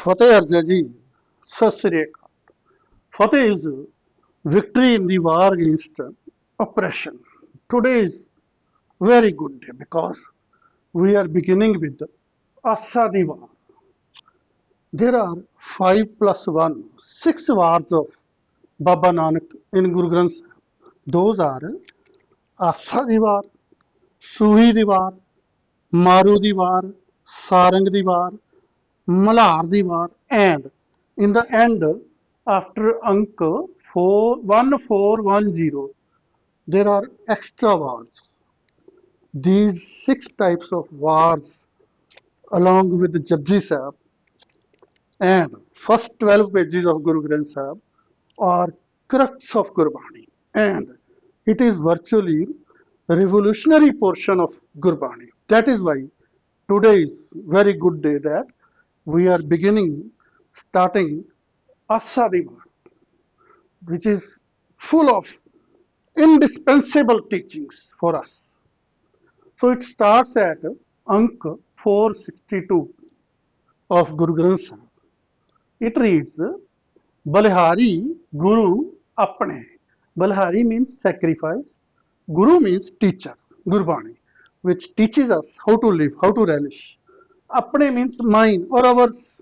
Fateh Arjaji, Sat Sri Akal. Fateh is victory in the war against oppression. Today is very good day because we are beginning with Asa di war. There are 5+1, 6 wars of Baba Nanak in Guru Granth Sahib. Those are Asa di war, Suhi di war, Maru di war, Sarang di war, Malar di war, and in the end, after Ank 1410, there are extra wars. These 6 types of wars, along with the Japji Sahib and first 12 pages of Guru Granth Sahib, are crux of Gurbani, and it is virtually a revolutionary portion of Gurbani. That is why today is very good day that we are starting Asa Diva, which is full of indispensable teachings for us. So it starts at Ank 462 of Guru Granth Sahib. It reads, Balihari Guru Apne. Balihari means sacrifice. Guru means teacher, Gurbani, which teaches us how to live, how to relish. Apne means mine or ours.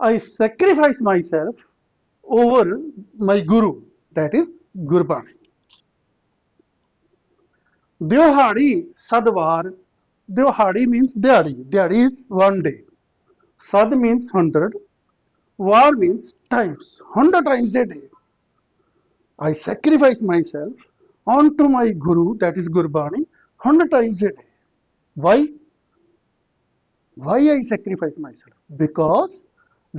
I sacrifice myself over my Guru, that is Gurbani. Dyohari Sadvar. Dyohari means Dhyadi. Dhyadi is one day. Sad means 100. Var means times. 100 times a day. I sacrifice myself onto my Guru, that is Gurbani, 100 times a day. Why? Why I sacrifice myself? Because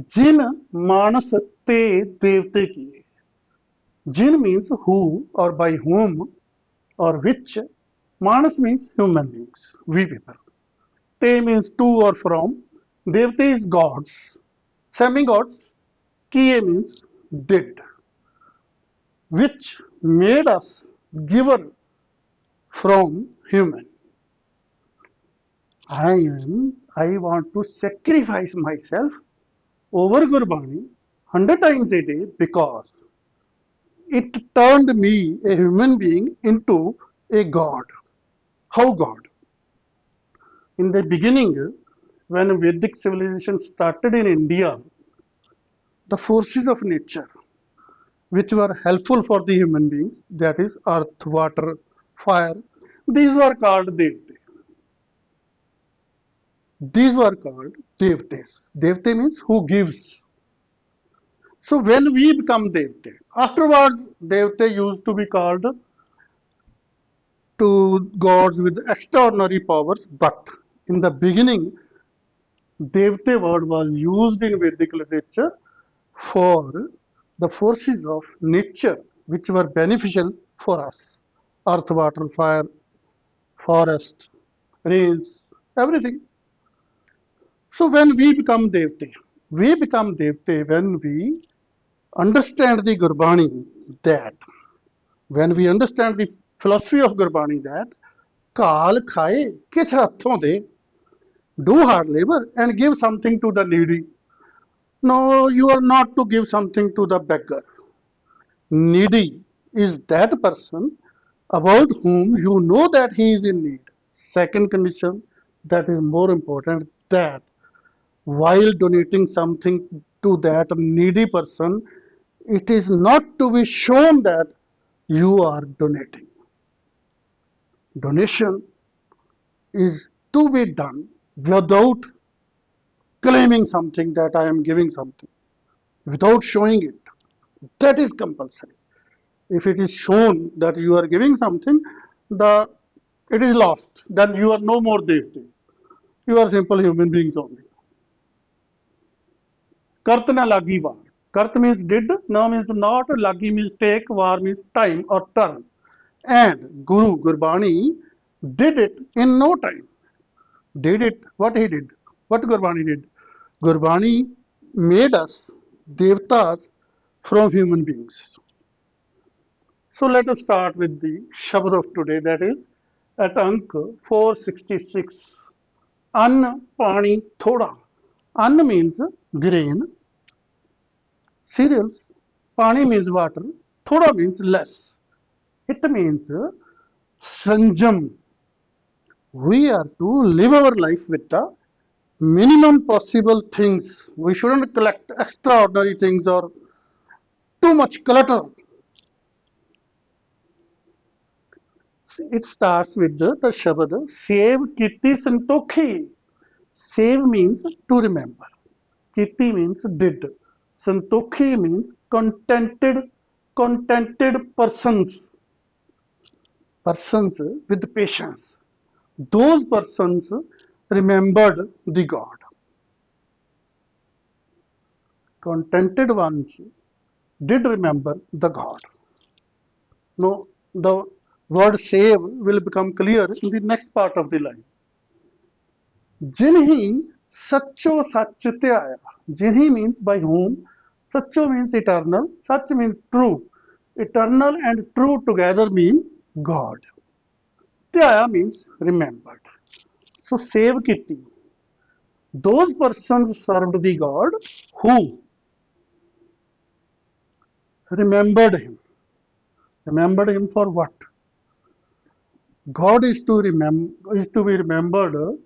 Jin Manas Te Devte Kiye. Jin means who or by whom or which. Manas means human beings, we people. Te means to or from. Devte is gods, semi-gods. Kiye means did, which made us giver from human. I want to sacrifice myself over Gurbani 100 times a day because it turned me, a human being, into a god. How God? In the beginning, when Vedic civilization started in India, the forces of nature which were helpful for the human beings, that is earth, water, fire, these were called Devte. These were called Devtes. Devte means who gives. So when we become Devte, afterwards Devte used to be called to gods with extraordinary powers, but in the beginning, Devte word was used in Vedic literature for the forces of nature which were beneficial for us. Earth, water, fire, forest, rains, everything. So when we become Devte when we understand the Gurbani, that when we understand the philosophy of Gurbani, that Kal Khaye Kich Hathon De, do hard labor and give something to the needy. No, you are not to give something to the beggar. Needy is that person about whom you know that he is in need. Second condition that is more important, that while donating something to that needy person, it is not to be shown that you are donating. Donation is to be done without claiming something that I am giving something, without showing it. That is compulsory. If it is shown that you are giving something, it is lost. Then you are no more Devte. You are simple human beings only. Kart na lagi var. Kart means did, na means not, lagi means take, var means time or turn. And Guru, Gurbani, did it in no time. Did it, what he did, what Gurbani did. Gurbani made us Devtas from human beings. So let us start with the Shabad of today, that is at Ank 466. An pani thoda. Anna means grain, cereals. Pani means water. Thoda means less. It means sanjam. We are to live our life with the minimum possible things. We shouldn't collect extraordinary things or too much clutter. It starts with the Shabad, save kiti santokhi. Save means to remember. Kiti means did. Santokhi means contented persons. Persons with patience. Those persons remembered the God. Contented ones did remember the God. Now, the word save will become clear in the next part of the line. Jinhi sacho sach tyaya. Jinhi means by whom. Sacho means eternal. Sach means true. Eternal and true together mean God. Tyaya means remembered. So save kiti. Those persons served the God who remembered him. Remembered him for what? God is to be remembered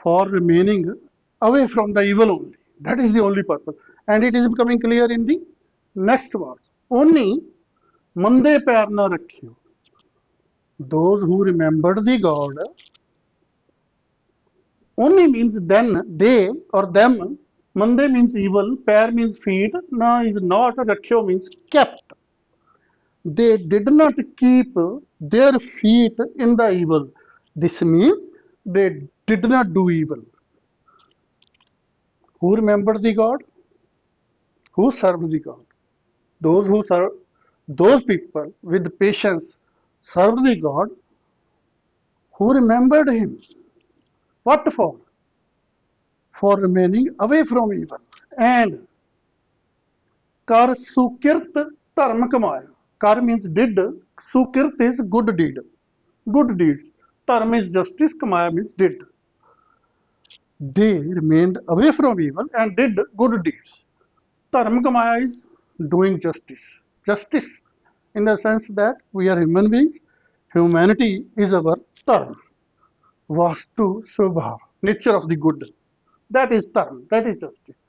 for remaining away from the evil only. That is the only purpose. And it is becoming clear in the next verse. Only mande pair na rakhiyo. Those who remembered the God only means then they or them. Mande means evil, pair means feet, na is not, rakhiyo means kept. They did not keep their feet in the evil. This means they did not do evil. Who remembered the God? Who served the God? Those who serve, those people with patience served the God who remembered him. What for? For remaining away from evil. And kar sukirt dharma kamaya. Kar means did, sukirt is good deed. Good deeds. Dharma is justice, kamaya means did. They remained away from evil and did good deeds. Dharma kamaya is doing justice. Justice in the sense that we are human beings. Humanity is our dharma. Vastu Subha, nature of the good. That is dharma, that is justice.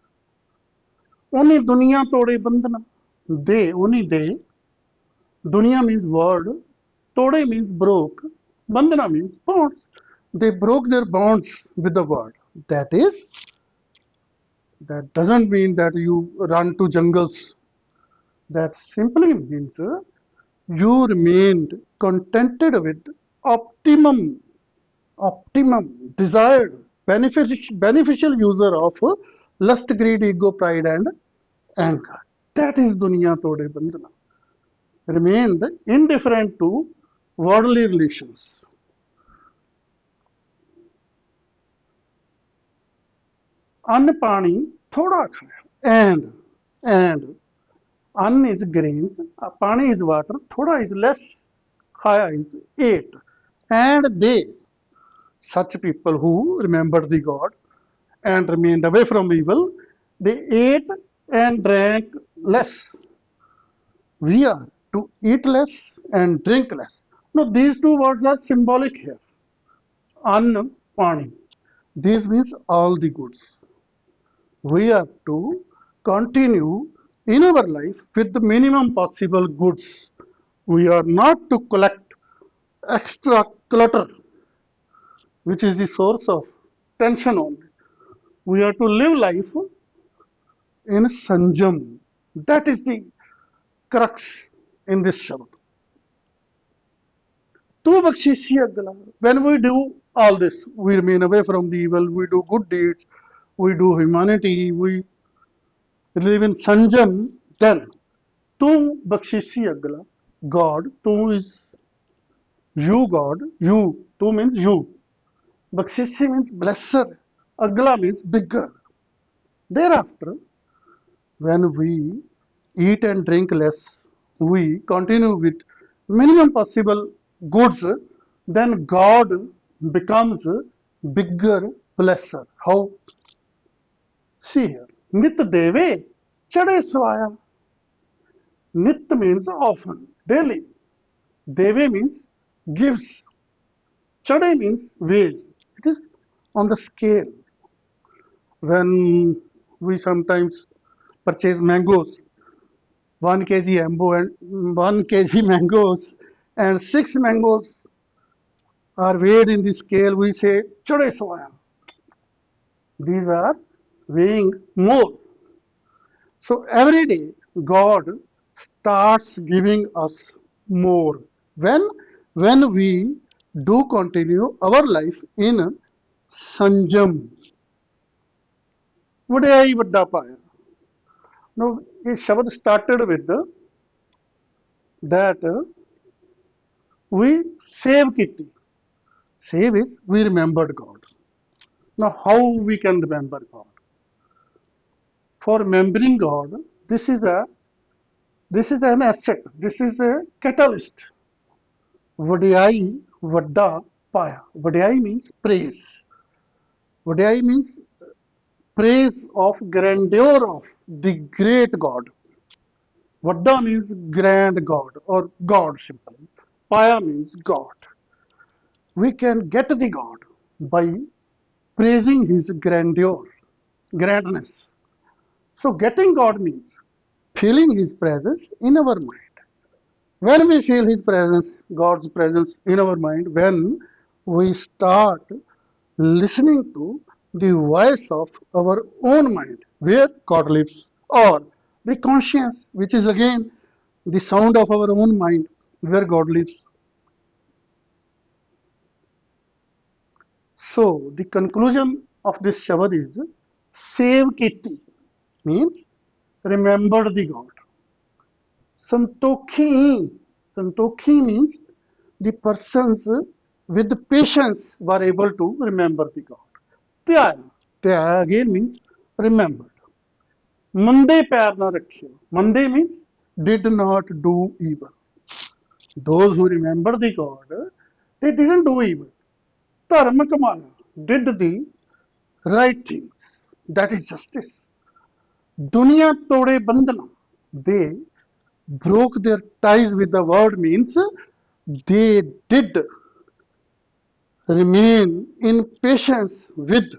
Only dunya tode bandhana. Only they. Dunya means world. Tode means broke. Bandhana means bonds. They broke their bonds with the world. That doesn't mean that you run to jungles. That simply means you remained contented with optimum, desired, beneficial user of lust, greed, ego, pride, and anger. That is dunya tode bandhana. Remained indifferent to worldly relations. Ann pani thoda khaya. And Ann is grains, pani is water, thoda is less, khaya is ate. And they, such people who remembered the God and remained away from evil, they ate and drank less. We are to eat less and drink less. Now, these two words are symbolic here. Ann, pani. This means all the goods. We are to continue in our life with the minimum possible goods. We are not to collect extra clutter, which is the source of tension only. We are to live life in sanjam. That is the crux in this Shabad. When we do all this, we remain away from the evil, we do good deeds, we do humanity, we live in sanjam, then tu bakshisi agla. God, tu is you, God, you, tu means you. Bakshisi means blesser, agla means bigger. Thereafter, when we eat and drink less, we continue with minimum possible goods, then God becomes bigger blesser. How? See here, nit deve chade swaya. Nit means often, daily. Deve means gives. Chade means weighs. It is on the scale. When we sometimes purchase mangoes, 1 kg ambo and 1 kg mangoes, and 6 mangoes are weighed in the scale, we say chade swaya. These are weighing more. So every day, God starts giving us more. When, when we do continue our life in sanjam, ਵਡਿਆਈ ਵੱਡਾ ਪਾਇਆ. Now, this Shabad started with that we save kitty. Save is we remembered God. Now, how we can remember God? For remembering God, this is a this is an asset. This is a catalyst. Vadiyai Vadda Paya. Vadiyai means praise. Vadiyai means praise of grandeur of the great God. Vadda means grand God or God simply. Paya means God. We can get the God by praising his grandeur, grandness. So getting God means feeling his presence in our mind. When we feel his presence, God's presence in our mind, when we start listening to the voice of our own mind, where God lives, or the conscience, which is again the sound of our own mind, where God lives. So, the conclusion of this Shabad is save Kiti means remember the God. Santokhi, Santokhi means the persons with patience were able to remember the God. Tyaya, Tyaya again means remembered. Mande pair na rakhiyo. Mande means did not do evil. Those who remember the God, they didn't do evil. Dharma kamaya, did the right things. That is justice. Dunya tode bandhana. They broke their ties with the world means they did remain in patience with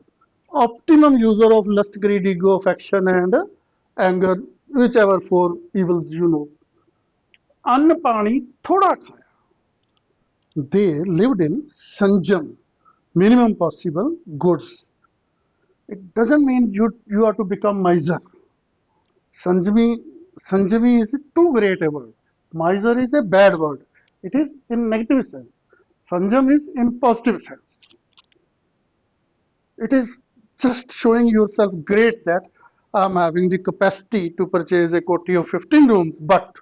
optimum user of lust, greed, ego, affection, and anger, whichever four evils you know. Ann pani thoda khaya. They lived in sanjam, minimum possible goods. It doesn't mean you are to become miser. Sanjami, Sanjami is too great a word. Miser is a bad word. It is in negative sense. Sanjam is in positive sense. It is just showing yourself great that I'm having the capacity to purchase a koti of 15 rooms, but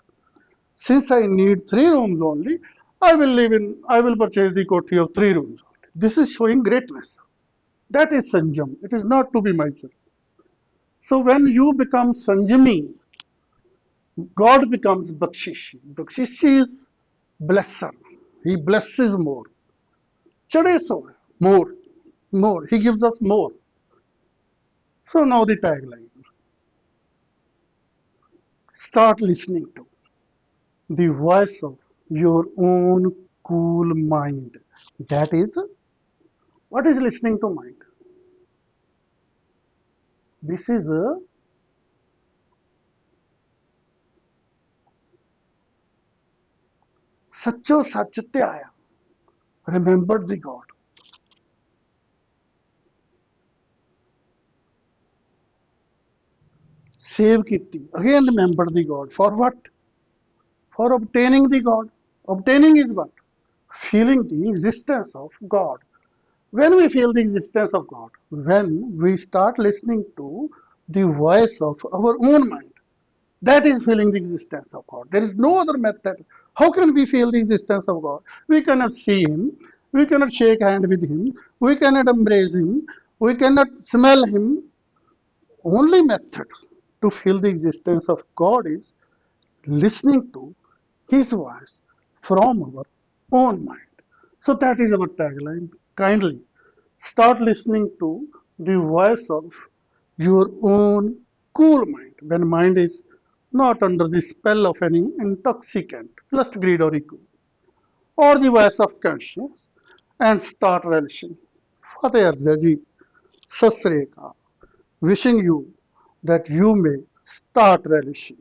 since I need 3 rooms only, I will purchase the koti of 3 rooms only. This is showing greatness. That is Sanjam. It is not to be miser. So when you become Sanjami, God becomes Bakshishi. Bakshishi is blesser. He blesses more. Chade so more, more. He gives us more. So now the tagline. Start listening to the voice of your own cool mind. That is, what is listening to mind? This is a Sacho Sachatyaya. Remember the God. Save Kitty. Again remember the God. For what? For obtaining the God. Obtaining is what? Feeling the existence of God. When we feel the existence of God, when we start listening to the voice of our own mind, that is feeling the existence of God. There is no other method. How can we feel the existence of God? We cannot see Him, we cannot shake hand with Him, we cannot embrace Him, we cannot smell Him. Only method to feel the existence of God is listening to His voice from our own mind. So that is our tagline. Kindly start listening to the voice of your own cool mind when mind is not under the spell of any intoxicant, lust, greed, or ego, or the voice of conscience, and start relishing. Fateh Arza ji, Sat Sri Akal, wishing you that you may start relishing.